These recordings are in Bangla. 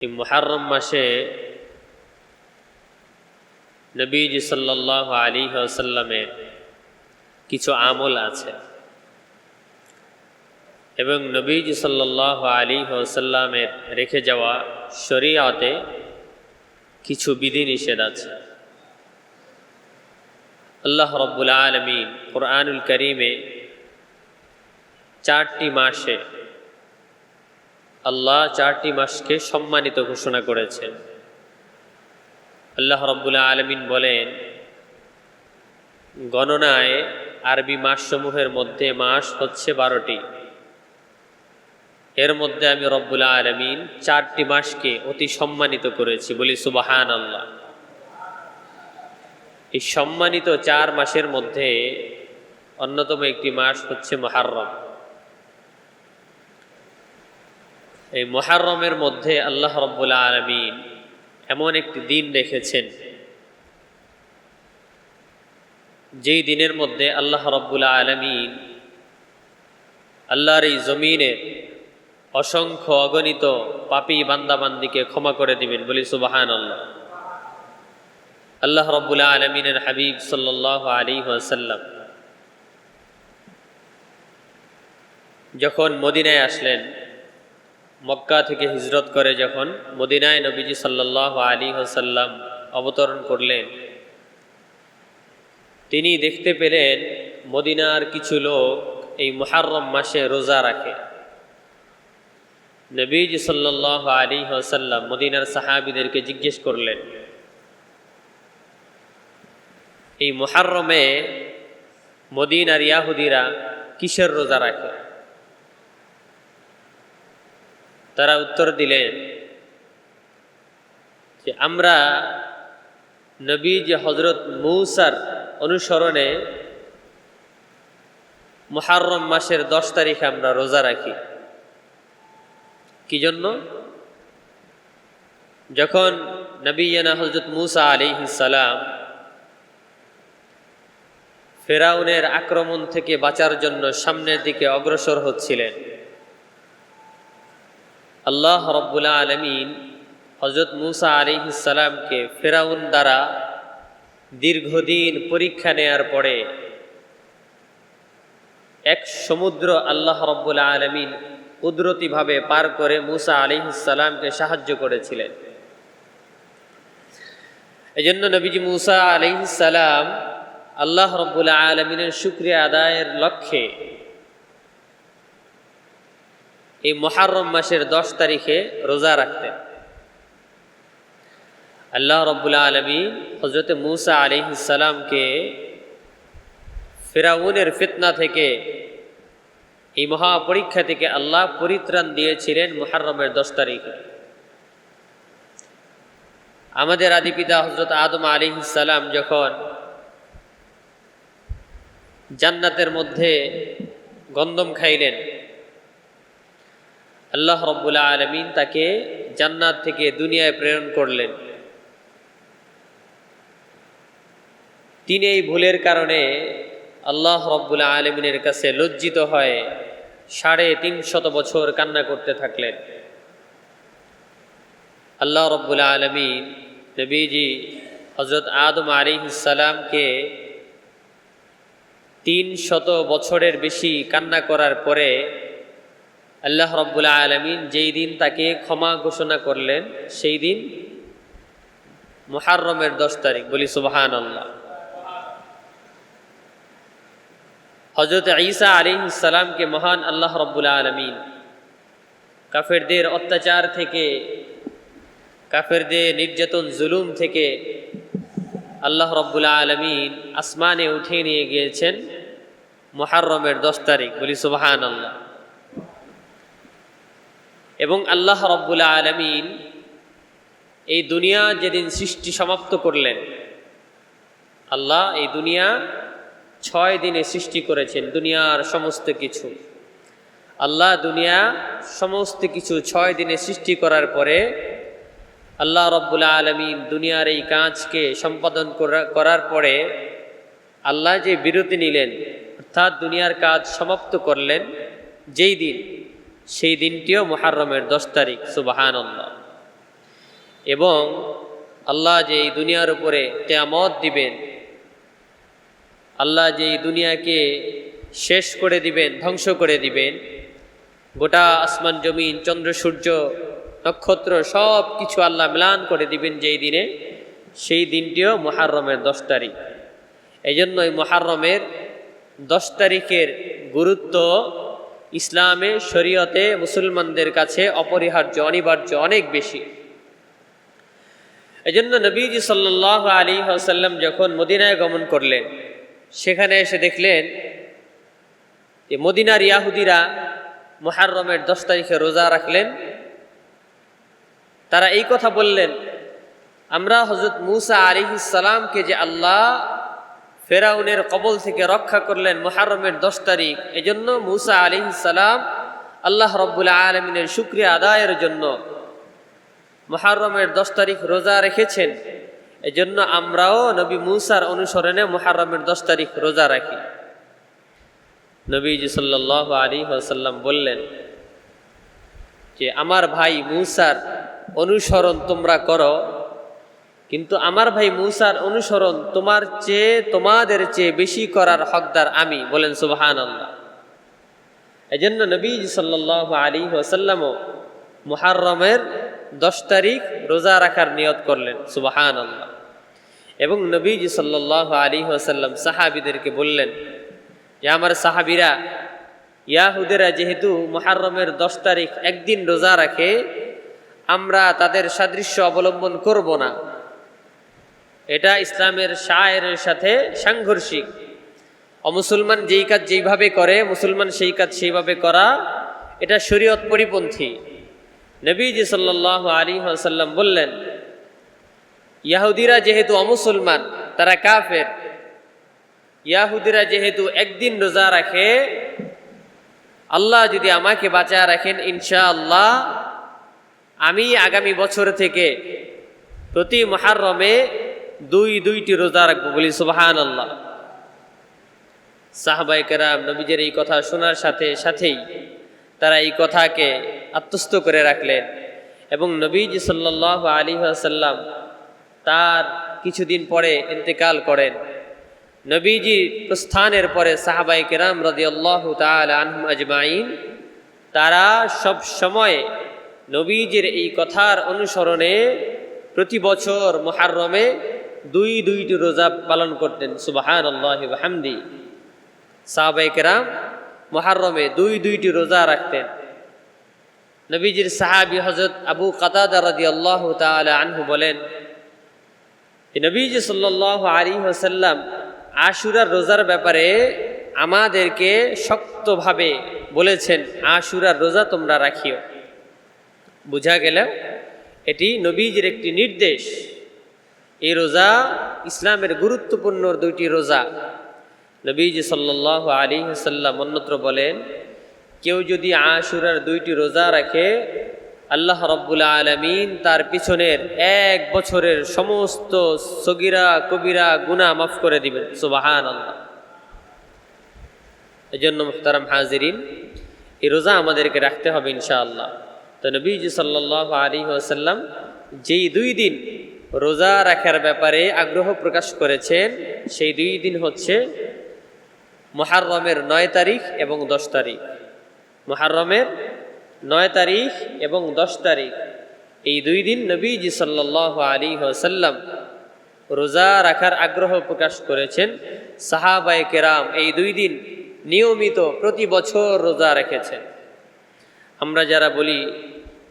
এই মুহররম মাসে নবীজি সাল্লাল্লাহু আলাইহি ওয়াসাল্লামের কিছু আমল আছে এবং নবীজি সাল্লাল্লাহু আলাইহি ওয়াসাল্লামের রেখে যাওয়া শরীয়তে কিছু বিধিনিষেধ আছে। আল্লাহ রাব্বুল আলামিন কুরআনুল কারীমে 4টি মাসে আল্লাহ 4টি মাসকে সম্মানিত ঘোষণা করেছেন। আল্লাহ রাব্বুল আলামিন বলেন, গণনায় আরবি মাসসমূহের মধ্যে মাস হচ্ছে 12টি, এর মধ্যে আমি রব্বুল আলামিন 4টি মাসকে অতি সম্মানিত করেছি। বলি সুবহানাল্লাহ। এই সম্মানিত 4 মাসের মধ্যে অন্যতম একটি মাস হচ্ছে মুহররম। এই মুহররমের মধ্যে আল্লাহ রাব্বুল আলামিন এমন একটি দিন রেখেছেন যেই দিনের মধ্যে আল্লাহ রাব্বুল আলামিন আল্লাহর এই জমিনে অসংখ্য অগণিত পাপী বান্দাবান্দিকে ক্ষমা করে দিবেন। বলি সুবহানাল্লাহ। আল্লাহ রাব্বুল আলামিনের হাবিব সাল্লাল্লাহু আলাইহি ওয়াসাল্লাম যখন মদিনায় আসলেন, মক্কা থেকে হিজরত করে যখন মদিনায় নবীজি সাল্লাল্লাহু আলাইহি ওয়াসাল্লাম অবতরণ করলেন, তিনি দেখতে পেলেন মদিনার কিছু লোক এই মুহররম মাসে রোজা রাখে। নবীজি সাল্লাল্লাহু আলাইহি ওয়াসাল্লাম মদিনার সাহাবীদেরকে জিজ্ঞেস করলেন, এই মুহররমে মদিনার ইহুদিরা কিসের রোজা রাখে? তারা উত্তর দিলেন যে আমরা নবীজি হযরত মূসার অনুসরণে মুহররম মাসের 10 তারিখে আমরা রোজা রাখি। কি জন্য? যখন নবিয়ানা হযরত মূসা আলাইহিস সালাম ফেরাউনের আক্রমণ থেকে বাঁচার জন্য সামনের দিকে অগ্রসর হচ্ছিলেন, আল্লাহ রাব্বুল আলামিন হযরত মূসা আলাইহিস সালামকে ফেরাউন দ্বারা দীর্ঘদিন পরীক্ষা নেয়ার পরে এক সমুদ্র আল্লাহ রাব্বুল আলামিন কুদরতিভাবে পার করে মূসা আলাইহিস সালামকে সাহায্য করেছিলেন। এজন্য নবীজি মূসা আলাইহিস সালাম আল্লাহ রাব্বুল আলামিনের শুকরিয়া আদায়ের লক্ষ্যে এই মুহররম মাসের 10 তারিখে রোজা রাখতেন। আল্লাহ রাব্বুল আলামিন হযরত মূসা আলাইহিস সালামকে ফিরাউনের ফিতনা থেকে, এই মহা পরীক্ষা থেকে আল্লাহ পরিত্রাণ দিয়েছিলেন মুহররমের 10 তারিখে। আমাদের আদি পিতা হযরত আদম আলাইহিস সালাম যখন জান্নাতের মধ্যে গন্ধম খাইলেন, আল্লাহ রাব্বুল আলামিন তাকে জান্নাত থেকে দুনিয়ায় প্রেরণ করলেন। তিনি এই ভুলের কারণে আল্লাহ রাব্বুল আলামিনের কাছে লজ্জিত হয়ে 350 বছর কান্না করতে থাকলেন। আল্লাহ রাব্বুল আলামিন নবীজি হযরত আদম আলাইহিস সালামকে 300 বছরের বেশি কান্না করার পরে আল্লাহ রাব্বুল আলামিন যেই দিন তাকে ক্ষমা ঘোষণা করলেন, সেই দিন মুহররমের 10 তারিখ। বলি সুবহানাল্লাহ। হযরত ঈসা আলাইহিস সালামকে মহান আল্লাহ রাব্বুল আলামিন কাফেরদের অত্যাচার থেকে, কাফেরদের নির্যাতন জুলুম থেকে আল্লাহ রাব্বুল আলামিন আসমানে উঠিয়ে নিয়ে গিয়েছেন মুহররমের 10 তারিখ। বলি সুবহানাল্লাহ। এবং আল্লাহ রাব্বুল আলামিন এই দুনিয়া যেদিন সৃষ্টি সমাপ্ত করলেন, আল্লাহ এই দুনিয়া 6 দিনে সৃষ্টি করেছেন। দুনিয়ার সমস্ত কিছু আল্লাহ দুনিয়া সমস্ত কিছু 6 দিনে সৃষ্টি করার পরে আল্লাহ রাব্বুল আলামিন দুনিয়ার এই কাজকে সম্পাদন করার পরে আল্লাহ যে বিরতি নিলেন, অর্থাৎ দুনিয়ার কাজ সমাপ্ত করলেন যেই দিন, সেই দিনটিও মুহররমের 10 তারিখ। সুবহানাল্লাহ। এবং আল্লাহ যে এই দুনিয়ার উপরে কিয়ামত দিবেন, আল্লাহ যে এই দুনিয়াকে শেষ করে দিবেন, ধ্বংস করে দিবেন, গোটা আসমান জমিন চন্দ্র সূর্য নক্ষত্র সব কিছু আল্লাহ ম্লান করে দিবেন যেই দিনে, সেই দিনটিও মুহররমের 10 তারিখ। এই জন্যই মুহররমের 10 তারিখের গুরুত্ব ইসলামে, শরীয়তে, মুসলমানদের কাছে অপরিহার্য, অনিবার্য, অনেক বেশি। এই জন্য নবীজি সাল্লাল্লাহু আলাইহি ওয়াসাল্লাম যখন মদিনায় গমন করলেন, সেখানে এসে দেখলেন যে মদিনার ইয়াহুদিরা মুহররমের 10 তারিখে রোজা রাখলেন। তারা এই কথা বললেন, আমরা হযরত মূসা আলাইহিস সালামকে যে আল্লাহ ফেরাউনের কবল থেকে রক্ষা করলেন মুহররমের 10 তারিখ, এজন্য মূসা আলাইহিস সালাম আল্লাহ রাব্বুল আলামিনের শুকরিয়া আদায়ের জন্য মুহররমের 10 তারিখ রোজা রেখেছেন। এজন্য আমরাও নবী মূসার অনুসরণে মুহররমের 10 তারিখ রোজা রাখি। নবীজি সাল্লাল্লাহু আলাইহি ওয়াসাল্লাম বললেন যে আমার ভাই মূসার অনুসরণ তোমরা করো, কিন্তু আমার ভাই মূসার অনুসরণ তোমাদের চেয়ে বেশি করার হকদার আমি। বলেন সুবহানাল্লাহ। এজন্য নবীজি সাল্লাল্লাহু আলাইহি ওয়াসাল্লামও মুহররমের 10 তারিখ রোজা রাখার নিয়ত করলেন। সুবহানাল্লাহ। এবং নবীজি সাল্লাল্লাহু আলাইহি ওয়াসাল্লাম সাহাবীদেরকে বললেন যে আমার সাহাবীরা, ইয়াহুদেরা যেহেতু মুহররমের 10 তারিখ একদিন রোজা রাখে, আমরা তাদের সাদৃশ্য অবলম্বন করব না। এটা ইসলামের শায়েরের সাথে সাংঘর্ষিক। অমুসলমান যেই কাজ যেইভাবে করে, মুসলমান সেই কাজ সেইভাবে করা, এটা শরীয়ত পরিপন্থী। নবীজি সাল্লাল্লাহু আলাইহি ওয়াসাল্লাম বললেন, ইয়াহুদিরা যেহেতু অমুসলমান, তারা কাফের, ইয়াহুদিরা যেহেতু একদিন রোজা রাখে, আল্লাহ যদি আমাকে বাঁচায় রাখেন, ইনশাআল্লাহ আমি আগামী বছর থেকে প্রতি মুহররমে দুইটি রোজা রাখবো। বলি সুবহানাল্লাহ। সাহাবায়ে কেরাম নবীজির এই কথা শোনার সাথে সাথেই তারা এই কথাকে আত্মস্থ করে রাখলেন এবং নবীজি সাল্লাল্লাহু আলাইহি ওয়াসাল্লাম তার কিছুদিন পরে ইন্তেকাল করেন। নবীজি প্রস্থানের পরে সাহাবায়ে কেরাম রাদিয়াল্লাহু তাআলা আনহুম আজমাইন তারা সব সময় নবীজির এই কথার অনুসরণে প্রতি বছর মুহররমে দুইটি রোজা পালন করতেন। সুবহানাল্লাহি ওয়া বিহামদি। সাহাবায়ে কেরাম মুহররমে দুইটি রোজা রাখতেন। নবীজির সাহাবী হযরত আবু কাতাদা রাদিয়াল্লাহু তাআলা আনহু বলেন, নবীজি সাল্লাল্লাহু আলাইহি ওয়াসাল্লাম আশুরার রোজার ব্যাপারে আমাদেরকে শক্তভাবে বলেছেন, আশুরার রোজা তোমরা রাখিও। বোঝা গেল এটি নবীজির একটি নির্দেশ। এই রোজা ইসলামের গুরুত্বপূর্ণ 2টি রোজা। নবীজি সাল্লাল্লাহু আলাইহি ওয়াসাল্লাম অন্যত্র বলেন, কেউ যদি আশুরার 2টি রোজা রাখে, আল্লাহ রাব্বুল আলামিন তার পিছনের 1 বছরের সমস্ত সগীরা কবিরা গুনাহ মাফ করে দিবেন। সুবহানাল্লাহ। এজন্য মুহতারাম হাজিরিন, এই রোজা আমাদেরকে রাখতে হবে ইনশাআল্লাহ। তো নবীজি সাল্লাল্লাহু আলাইহি ওয়াসাল্লাম যেই 2 দিন রোজা রাখার ব্যাপারে আগ্রহ প্রকাশ করেছেন, সেই 2 দিন হচ্ছে মুহররমের 9 তারিখ এবং 10 তারিখ। মুহররমের 9 তারিখ এবং 10 তারিখ এই 2 দিন নবীজি সাল্লাল্লাহু আলাইহি ওয়াসাল্লাম রোজা রাখার আগ্রহ প্রকাশ করেছেন। সাহাবায়ে কেরাম এই 2 দিন নিয়মিত প্রতি বছর রোজা রেখেছেন। আমরা যারা বলি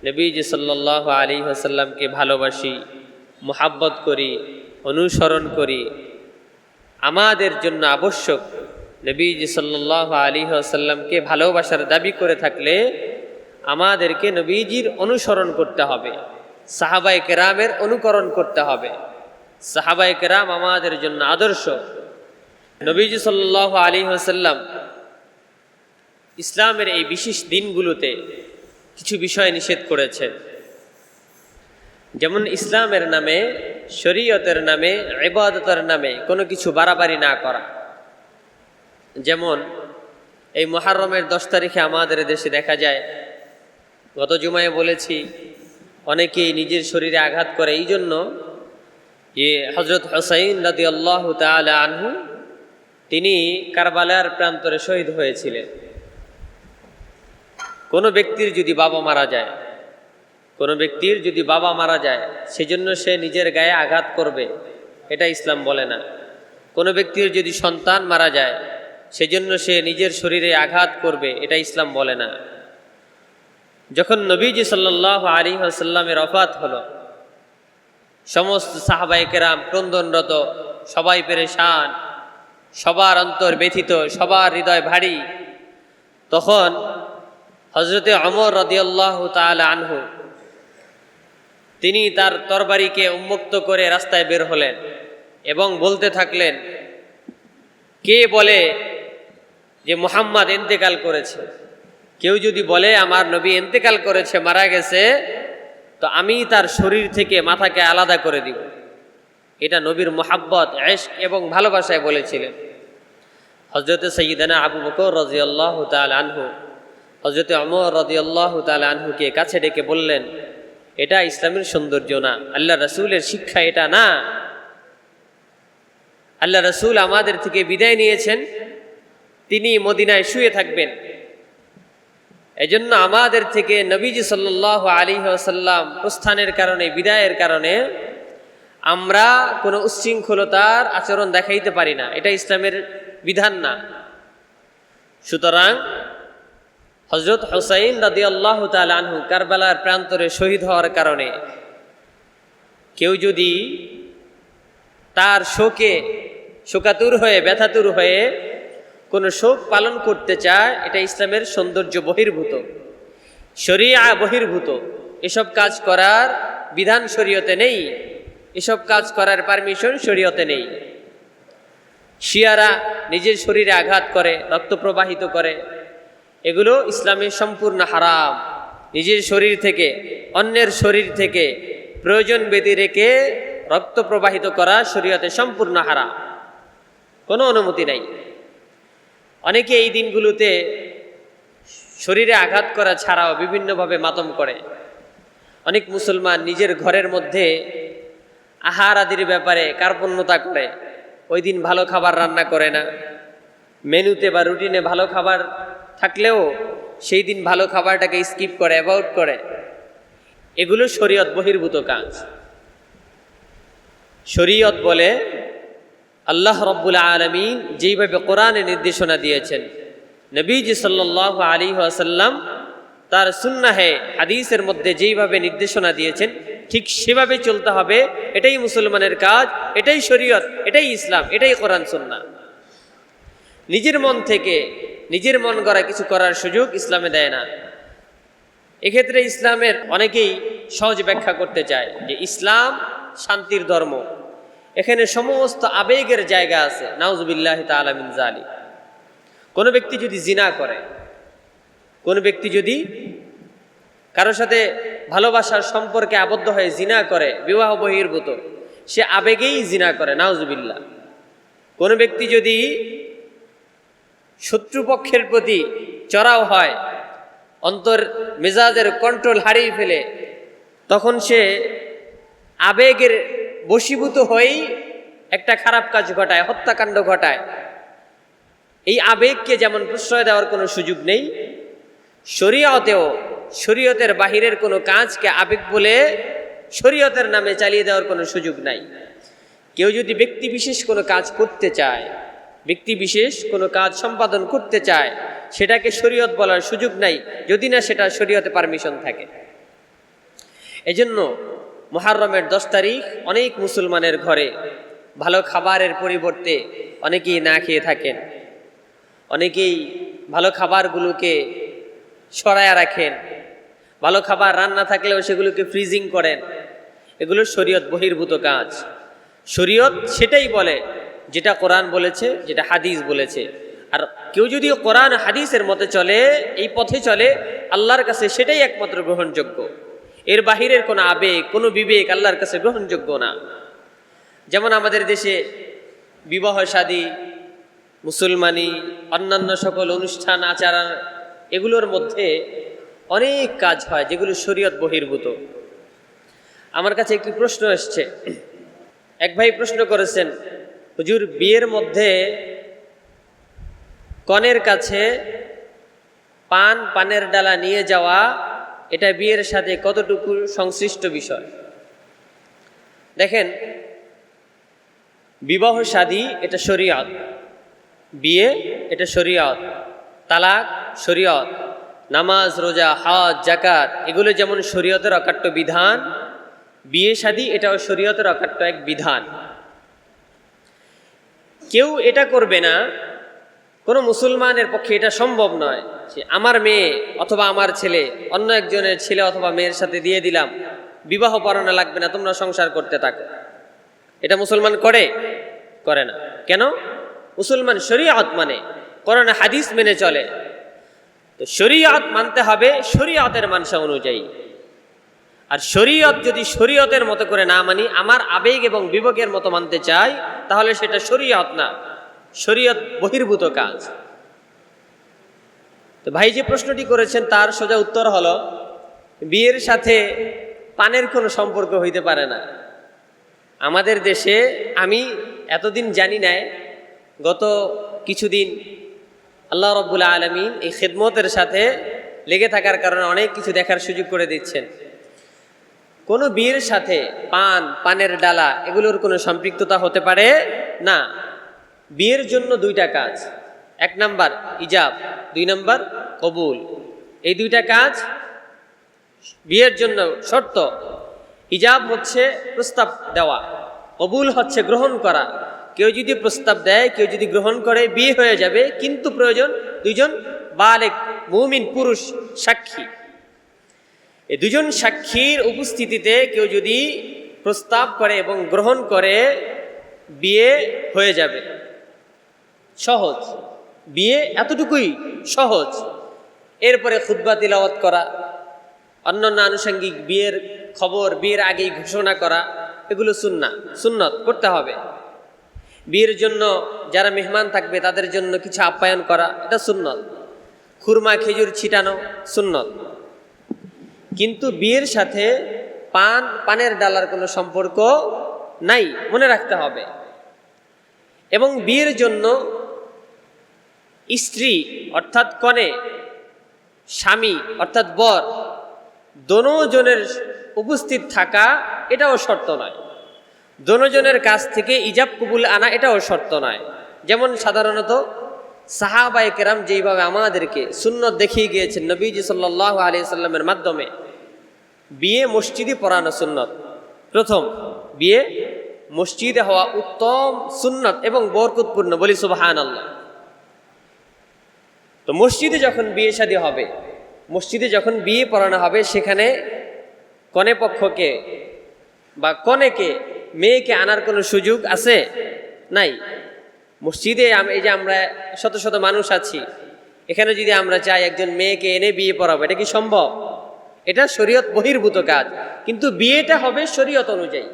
নবীজি সাল্লাল্লাহু আলাইহি ওয়াসাল্লামকে ভালোবাসি, মুহাব্বত করি, অনুসরণ করি, আমাদের জন্য আবশ্যক নবীজি সাল্লাল্লাহু আলাইহি ওয়াসাল্লামকে ভালোবাসার দাবি করে থাকলে আমাদেরকে নবীজির অনুসরণ করতে হবে, সাহাবায়ে কেরামের অনুকরণ করতে হবে। সাহাবায়ে কেরাম আমাদের জন্য আদর্শ। নবীজি সাল্লাল্লাহু আলাইহি ওয়াসাল্লাম ইসলামের এই বিশেষ দিনগুলোতে কিছু বিষয় নিষেধ করেছেন, যেমন ইসলামের নামে, শরীয়তের নামে, ইবাদতের নামে কোনো কিছু বাড়াবাড়ি না করা। যেমন এই মুহররমের 10 তারিখে আমাদের দেশে দেখা যায়, গত জুমায় বলেছি, অনেকেই নিজের শরীরে আঘাত করে। এই জন্য যে হযরত হুসাইন রাদিয়াল্লাহু তাআলা আনহু তিনি কারবালার প্রান্তরে শহীদ হয়েছিলেন। কোনো ব্যক্তির যদি বাবা মারা যায়, কোনো ব্যক্তির যদি বাবা মারা যায় সেজন্য সে নিজের গায়ে আঘাত করবে, এটা ইসলাম বলে না। কোনো ব্যক্তির যদি সন্তান মারা যায় সেজন্য সে নিজের শরীরে আঘাত করবে, এটা ইসলাম বলে না। যখন নবীজি সাল্লাল্লাহু আলাইহি ওয়াসাল্লামের ওফাত হলো, সমস্ত সাহাবায়ে কেরাম ক্রন্দনরত, সবাই পেরেশান, সবার অন্তর ব্যথিত, সবার হৃদয় ভারী। তখন হযরতে ওমর রাদিয়াল্লাহু তাআলা আনহু তিনি তার তরবারিকে উন্মুক্ত করে রাস্তায় বের হলেন এবং বলতে থাকলেন, কে বলে যে মুহাম্মদ ইন্তেকাল করেছে? কেউ যদি বলে আমার নবী ইন্তেকাল করেছে, মারা গেছে, তো আমি তার শরীর থেকে মাথাকে আলাদা করে দিব। এটা নবীর মুহাব্বত, ইশক এবং ভালোবাসায় বলেছিলেন। হযরতে সাইয়্যিদানা আবু বকর রাদিয়াল্লাহু তাআলা আনহু হযরতে ওমর রাদিয়াল্লাহু তাআলা আনহুকে কাছে ডেকে বললেন, এটা ইসলামের সৌন্দর্য না, আল্লাহ রাসূলের শিক্ষা এটা না। আল্লাহ রাসূল আমাদের থেকে বিদায় নিয়েছেন, তিনি মদিনায় শুয়ে থাকবেন। এজন্য আমাদের থেকে নবীজি সাল্লাল্লাহু আলাইহি ওয়াসাল্লাম প্রস্থানের কারণে, বিদায়ের কারণে আমরা কোনো উচ্ছৃঙ্খলতার আচরণ দেখাইতে পারি না, এটা ইসলামের বিধান না। সুতরাং হযরত হুসাইন রাদিয়াল্লাহু তাআলা আনহু কারবালার প্রান্তরে শহীদ হওয়ার কারণে কেউ যদি তার শোকে শোকাতুর হয়ে, ব্যথাতুর হয়ে কোনো শোক পালন করতে চায়, এটা ইসলামের সৌন্দর্য বহির্ভূত, শরিয়া বহির্ভূত। এসব কাজ করার বিধান শরীয়তে নেই, এসব কাজ করার পারমিশন শরীয়তে নেই। শিয়ারা নিজের শরীরে আঘাত করে, রক্ত প্রবাহিত করে, এগুলো ইসলামে সম্পূর্ণ হারাম। নিজের শরীর থেকে, অন্যের শরীর থেকে প্রয়োজন ব্যতি রেখে রক্ত প্রবাহিত করা শরীয়তে সম্পূর্ণ হারাম, কোনো অনুমতি নাই। অনেকে এই দিনগুলোতে শরীরে আঘাত করা ছাড়াও বিভিন্নভাবে মাতম করে। অনেক মুসলমান নিজের ঘরের মধ্যে আহার আদির ব্যাপারে কার্পণ্যতা করে, ওই দিন ভালো খাবার রান্না করে না, মেনুতে বা রুটিনে ভালো খাবার থাকলেও সেই দিন ভালো খাবারটাকে স্কিপ করে, অ্যাভয়েড করে। এগুলো শরীয়ত বহির্ভূত কাজ। শরীয়ত বলে আল্লাহ রাব্বুল আলামিন যেইভাবে কোরআনে নির্দেশনা দিয়েছেন, নবীজি সাল্লাল্লাহু আলাইহি ওয়াসাল্লাম তার সুন্নাহে হাদিসের মধ্যে যেইভাবে নির্দেশনা দিয়েছেন ঠিক সেভাবে চলতে হবে। এটাই মুসলমানের কাজ, এটাই শরীয়ত, এটাই ইসলাম, এটাই কোরআন সুন্নাহ। নিজের মন থেকে নিজের মন গড়া কিছু করার সুযোগ ইসলামে দেয় না। এক্ষেত্রে ইসলামের অনেকেই সহজ ব্যাখ্যা করতে চায় যে ইসলাম শান্তির ধর্ম, এখানে সমস্ত আবেগের জায়গা আছে। নাউজুবিল্লাহি তাআলা মিন যালিক। কোনো ব্যক্তি যদি জিনা করে, কোনো ব্যক্তি যদি কারোর সাথে ভালোবাসার সম্পর্কে আবদ্ধ হয়ে জিনা করে, বিবাহ বহির্ভূত, সে আবেগেই জিনা করে, নাউজুবিল্লাহ। কোনো ব্যক্তি যদি শত্রুপক্ষের প্রতি চড়াও হয়, অন্তর মেজাজের কন্ট্রোল হারিয়ে ফেলে, তখন সে আবেগের বশীভূত হয়েই একটা খারাপ কাজ ঘটায়, হত্যাকাণ্ড ঘটায়। এই আবেগকে যেমন প্রশ্রয় দেওয়ার কোনো সুযোগ নেই, শরীয়তেও শরীয়তের বাহিরের কোনো কাজকে আবেগ বলে শরীয়তের নামে চালিয়ে দেওয়ার কোনো সুযোগ নাই। কেউ যদি ব্যক্তি বিশেষ কোনো কাজ করতে চায়, ব্যক্তি বিশেষ কোনো কাজ সম্পাদন করতে চায়, সেটাকে শরীয়ত বলার সুযোগ নাই যদি না সেটা শরীয়তে পারমিশন থাকে। এজন্য মুহররমের 10 তারিখ অনেক মুসলমানের ঘরে ভালো খাবারের পরিবর্তে অনেকেই না খেয়ে থাকেন, অনেকেই ভালো খাবারগুলোকে সরায়া রাখেন, ভালো খাবার রান্না থাকলেও সেগুলোকে ফ্রিজিং করেন। এগুলো শরীয়ত বহির্ভূত কাজ। শরীয়ত সেটাই বলে যেটা কোরআন বলেছে, যেটা হাদিস বলেছে। আর কেউ যদি কোরআন হাদিসের মতে চলে, এই পথে চলে, আল্লাহর কাছে সেটাই একমাত্র গ্রহণযোগ্য। এর বাহিরের কোনো আবেগ, কোনো বিবেক আল্লাহর কাছে গ্রহণযোগ্য না। যেমন আমাদের দেশে বিবাহ শাদী, মুসলমানি, অন্যান্য সকল অনুষ্ঠান আচার, এগুলোর মধ্যে অনেক কাজ হয় যেগুলো শরীয়ত বহির্ভূত। আমার কাছে একটি প্রশ্ন এসছে। এক ভাই প্রশ্ন করেছেন, হুজুর, বিয়ের মধ্যে কনের কাছে পানের ডালা নিয়ে যাওয়া, এটা বিয়ের সাথে কতটুকু সংশ্লিষ্ট বিষয়? দেখেন, বিবাহ শাদী এটা শরীয়ত, বিয়ে এটা শরীয়ত, তালাক শরীয়ত, নামাজ রোজা হজ যাকাত এগুলো যেমন শরীয়তের অকাট্য বিধান, বিয়ে শাদী এটাও শরীয়তের অকাট্য এক বিধান। কেউ এটা করবে না, কোনো মুসলমানের পক্ষে এটা সম্ভব নয় যে আমার মেয়ে অথবা আমার ছেলে অন্য একজনের ছেলে অথবা মেয়ের সাথে দিয়ে দিলাম, বিবাহ পড়ানো লাগবে না, তোমরা সংসার করতে থাকো। এটা মুসলমান করে না। কেন? মুসলমান শরীয়ত মানে, কোরআন হাদিস মেনে চলে। তো শরীয়ত মানতে হবে শরীয়তের মানসা অনুযায়ী। আর শরীয়ত যদি শরীয়তের মতো করে না মানি, আমার আবেগ এবং বিবেকের মতো মানতে চাই, তাহলে সেটা শরীয়ত না, শরীয়ত বহির্ভূত কাজ। তো ভাই যে প্রশ্নটি করেছেন তার সোজা উত্তর হলো, বিয়ের সাথে পানের কোনো সম্পর্ক হইতে পারে না। আমাদের দেশে আমি এতদিন জানি নাই, গত কিছুদিন আল্লাহ রাব্বুল আলামিন এই খিদমতের সাথে লেগে থাকার কারণে অনেক কিছু দেখার সুযোগ করে দিচ্ছেন। কোনো বিয়ের সাথে পানের ডালা এগুলোর কোনো সম্পৃক্ততা হতে পারে না। বিয়ের জন্য দুইটা কাজ, এক নাম্বার ইজাব, দুই নাম্বার কবুল। এই দুইটা কাজ বিয়ের জন্য শর্ত। ইজাব হচ্ছে প্রস্তাব দেওয়া, কবুল হচ্ছে গ্রহণ করা। কেউ যদি প্রস্তাব দেয়, কেউ যদি গ্রহণ করে, বিয়ে হয়ে যাবে, কিন্তু প্রয়োজন দুইজন বালেগ মুমিন পুরুষ সাক্ষী। এই দুজন সাক্ষীর উপস্থিতিতে কেউ যদি প্রস্তাব করে এবং গ্রহণ করে, বিয়ে হয়ে যাবে। সহজ, বিয়ে এতটুকুই সহজ। এরপরে খুতবা তিলাওয়াত করা, অন্যান্য আনুষঙ্গিক বিয়ের খবর বিয়ের আগেই ঘোষণা করা, এগুলো সুন্নত করতে হবে। বিয়ের জন্য যারা মেহমান থাকবে তাদের জন্য কিছু আপ্যায়ন করা, এটা সুন্নত। খুরমা খেজুর ছিটানো সুন্নত। কিন্তু বিয়ের সাথে পানের ডালার কোনো সম্পর্ক নাই, মনে রাখতে হবে। এবং বিয়ের জন্য স্ত্রী অর্থাৎ কনে, স্বামী অর্থাৎ বর, দোনোজনের উপস্থিত থাকা এটাও শর্ত নয়। দোনোজনের কাছ থেকে ইজাব কবুল আনা এটাও শর্ত নয়। যেমন সাধারণত সাহাবায়ে কেরাম যেইভাবে আমাদেরকে সুন্নত দেখিয়ে গিয়েছেন, নবীজি সাল্লাল্লাহু আলাইহি সাল্লামের মাধ্যমে বিয়ে মসজিদে পড়ানো সুন্নত। প্রথম, বিয়ে মসজিদে হওয়া উত্তম সুন্নত এবং বরকতপূর্ণ, বলি সুবহানাল্লাহ। তো মসজিদে যখন বিয়ে শাদী হবে, মসজিদে যখন বিয়ে পড়ানো হবে, সেখানে কনে পক্ষকে বা কনেকে মেয়েকে আনার কোনো সুযোগ আছে? নাই। মসজিদে এই যে আমরা শত শত মানুষ আছি, এখানে যদি আমরা চাই একজন মেয়েকে এনে বিয়ে পড়াবো, এটা কি সম্ভব? এটা শরীয়ত বহির্ভূত কাজ, কিন্তু বিয়েটা হবে শরীয়ত অনুযায়ী।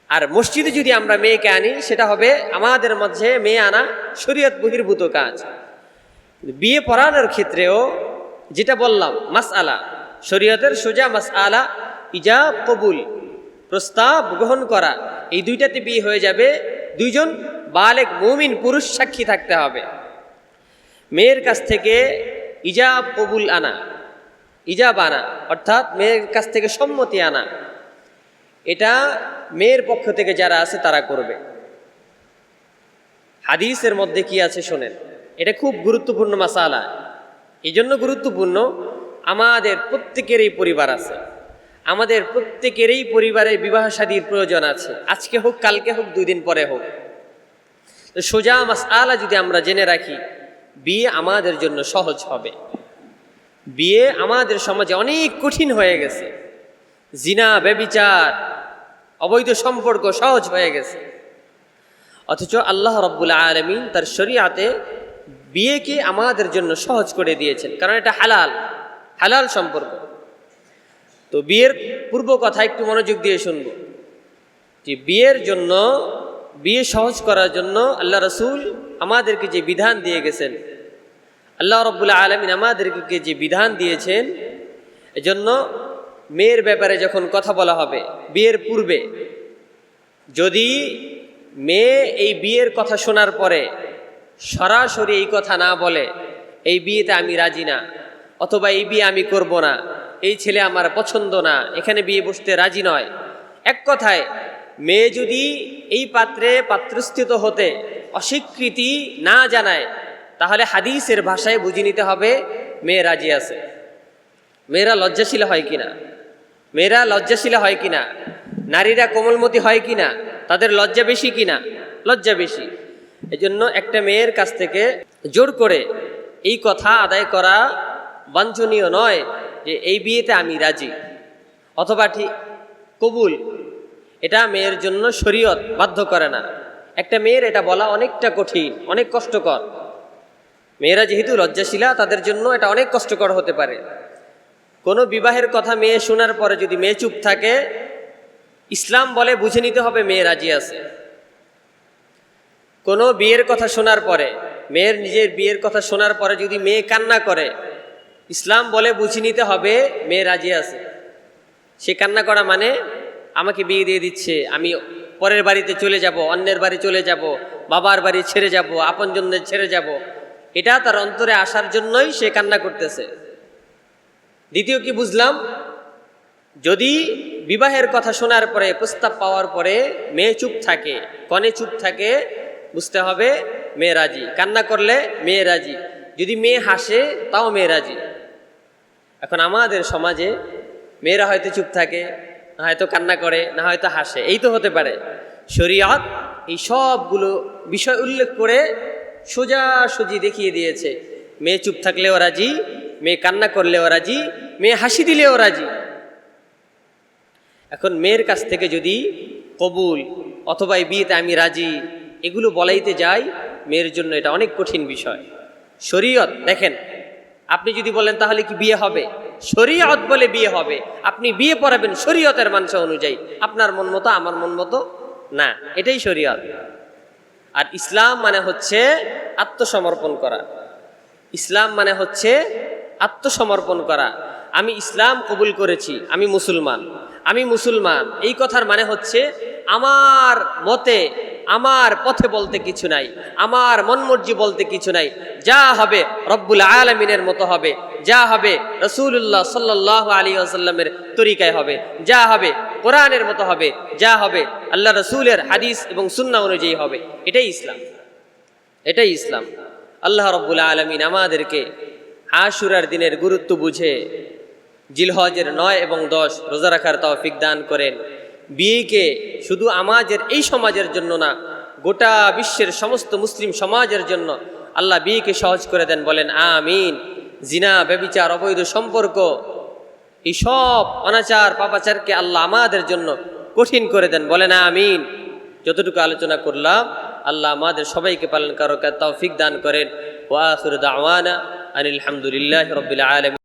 আর মসজিদে যদি আমরা মেয়েকে আনি, সেটা হবে আমাদের মধ্যে মেয়ে আনা শরীয়ত বহির্ভূত কাজ। বিয়ে পড়ানোর ক্ষেত্রেও যেটা বললাম মাসআলা, শরীয়তের সোজা মাসআলা, ইজাব কবুল, প্রস্তাব গ্রহণ করা, এই দুইটাতে বিয়ে হয়ে যাবে। দুইজন বালেগ মুমিন পুরুষ সাক্ষী থাকতে হবে। মেয়ের কাছ থেকে ইজাব কবুল আনা, ইজাব আনা অর্থাৎ মেয়ের কাছ থেকে সম্মতি আনা, এটা মেয়ের পক্ষ থেকে যারা আছে তারা করবে। হাদিসের মধ্যে কি আছে শোনেন, এটা খুব গুরুত্বপূর্ণ মাসালা। এই জন্য গুরুত্বপূর্ণ, আমাদের প্রত্যেকেরই পরিবার আছে, আমাদের প্রত্যেকেরই পরিবারে বিবাহ শাদীর প্রয়োজন আছে, আজকে হোক, কালকে হোক, 2 দিন পরে হোক। তো সোজা মাসআলা যদি আমরা জেনে রাখি, বিয়ে আমাদের জন্য সহজ হবে। বিয়ে আমাদের সমাজে অনেক কঠিন হয়ে গেছে, জিনা, ব্যভিচার, অবৈধ সম্পর্ক সহজ হয়ে গেছে। অথচ আল্লাহ রাব্বুল আলামিন তার শরীয়তে বিয়েকে আমাদের জন্য সহজ করে দিয়েছেন, কারণ এটা হালাল সম্পর্ক। তো বিয়ের পূর্ব কথা একটু মনোযোগ দিয়ে শুনবো, যে বিয়ের জন্য, বিয়ে সহজ করার জন্য আল্লাহ রাসূল আমাদেরকে যে বিধান দিয়ে গেছেন, আল্লাহ রাব্বুল আলামিন আমাদেরকে যে বিধান দিয়েছেন, এজন্য মেয়ের ব্যাপারে যখন কথা বলা হবে বিয়ের পূর্বে, যদি মেয়ে এই বিয়ের কথা শোনার পরে সরাসরি এই কথা না বলে এই বিয়েতে আমি রাজি না, অথবা এই বিয়ে আমি করব না, এই ছেলে আমার পছন্দ না, এখানে বিয়ে বসতে রাজি নয়, এক কথায় মেয়ে যদি এই পাত্রে পাত্রস্থিত হতে অস্বীকৃতি না জানায়, তাহলে হাদিসের ভাষায় বুঝে নিতে হবে মেয়ে রাজি আছে। মেয়েরা লজ্জাশীল হয় কিনা, মেয়েরা লজ্জাশীল হয় কিনা, নারীরা কোমলমতি হয় কিনা, তাদের লজ্জা বেশি কিনা, লজ্জা বেশি। এজন্য একটা মেয়ের কাছ থেকে জোর করে এই কথা আদায় করা বাঞ্ছনীয় নয় যে এই বিয়েতে আমি রাজি অথবা ঠিক কবুল, এটা মেয়ের জন্য শরীয়ত বাধ্য করে না। একটা মেয়ের এটা বলা অনেকটা কঠিন, অনেক কষ্টকর। মেয়েরা যেহেতু লজ্জাশীলা, তাদের জন্য এটা অনেক কষ্টকর হতে পারে। কোনো বিবাহের কথা মেয়ে শোনার পরে যদি মেয়ে চুপ থাকে, ইসলাম বলে বুঝে নিতে হবে মেয়ে রাজি আছে। কোনো বিয়ের কথা শোনার পরে, মেয়ের নিজের বিয়ের কথা শোনার পরে যদি মেয়ে কান্না করে, ইসলাম বলে বুঝে নিতে হবে মেয়ে রাজি আছে। সে কান্না করা মানে আমাকে বিয়ে দিয়ে দিচ্ছে, আমি পরের বাড়িতে চলে যাব, অন্যের বাড়ি চলে যাব, বাবার বাড়ি ছেড়ে যাব, আপনজনদের ছেড়ে যাব, এটা তার অন্তরে আসার জন্যই সে কান্না করতেছে। দ্বিতীয় কি বুঝলাম, যদি বিবাহের কথা শোনার পরে, প্রস্তাব পাওয়ার পরে মেয়ে চুপ থাকে, কনে চুপ থাকে, বুঝতে হবে মেয়ে রাজি। কান্না করলে মেয়ে রাজি, যদি মেয়ে হাসে তাও মেয়ে রাজি। এখন আমাদের সমাজে মেয়েরা হয়তো চুপ থাকে, না হয়তো কান্না করে, না হয়তো হাসে, এই তো হতে পারে। শরীয়ত এই সবগুলো বিষয় উল্লেখ করে সোজাসুজি দেখিয়ে দিয়েছে, মেয়ে চুপ থাকলেও রাজি, মেয়ে কান্না করলেও রাজি, মেয়ে হাসি দিলেও রাজি। এখন মেয়ের কাছ থেকে যদি কবুল অথবা এই বিয়েতে আমি রাজি এগুলো বলাইতে যাই, মেয়ের জন্য এটা অনেক কঠিন বিষয়। শরীয়ত দেখেন, আপনি যদি বলেন তাহলে কি বিয়ে হবে, শরীয়ত বলে বিয়ে হবে, আপনি বিয়ে পড়াবেন শরীয়তের মানসা অনুযায়ী, আপনার মন মতো আমার মন মতো না, এটাই শরীয়ত। আর ইসলাম মানে হচ্ছে আত্মসমর্পণ করা। ইসলাম মানে হচ্ছে আত্মসমর্পণ করা। আমি ইসলাম কবুল করেছি, আমি মুসলমান, আমি মুসলমান, এই কথার মানে হচ্ছে আমার মতে, আমার পথে বলতে কিছু নাই, আমার মনমর্জি বলতে কিছু নাই, যা হবে রব্বুল আলামিনের মতো হবে, যা হবে রাসূলুল্লাহ সাল্লাল্লাহু আলাইহি ওয়াসাল্লামের তরিকায় হবে, যা হবে কোরআনের মতো হবে, যা হবে আল্লাহ রাসূলের হাদিস এবং সুন্নাহ অনুযায়ী হবে। এটাই ইসলাম, এটাই ইসলাম। আল্লাহ রব্বুল আলামিন আমাদেরকে আশুরার দিনের গুরুত্ব বুঝে জিলহজের 9 এবং 10 রোজা রাখার তৌফিক দান করেন। বিয়েকে শুধু আমাদের এই সমাজের জন্য না, গোটা বিশ্বের সমস্ত মুসলিম সমাজের জন্য আল্লাহ বিয়েকে সহজ করে দেন, বলেন আমিন। জিনা, ব্যভিচার, অবৈধ সম্পর্ক, এই সব অনাচার পাপাচারকে আল্লাহ আমাদের জন্য কঠিন করে দেন, বলেন আমিন। যতটুকু আলোচনা করলাম আল্লাহ আমাদের সবাইকে পালন করার তৌফিক দান করেন। ওয়া আখিরু দাওয়ানা আনিল হামদুলিল্লাহি রাব্বিল আলামিন।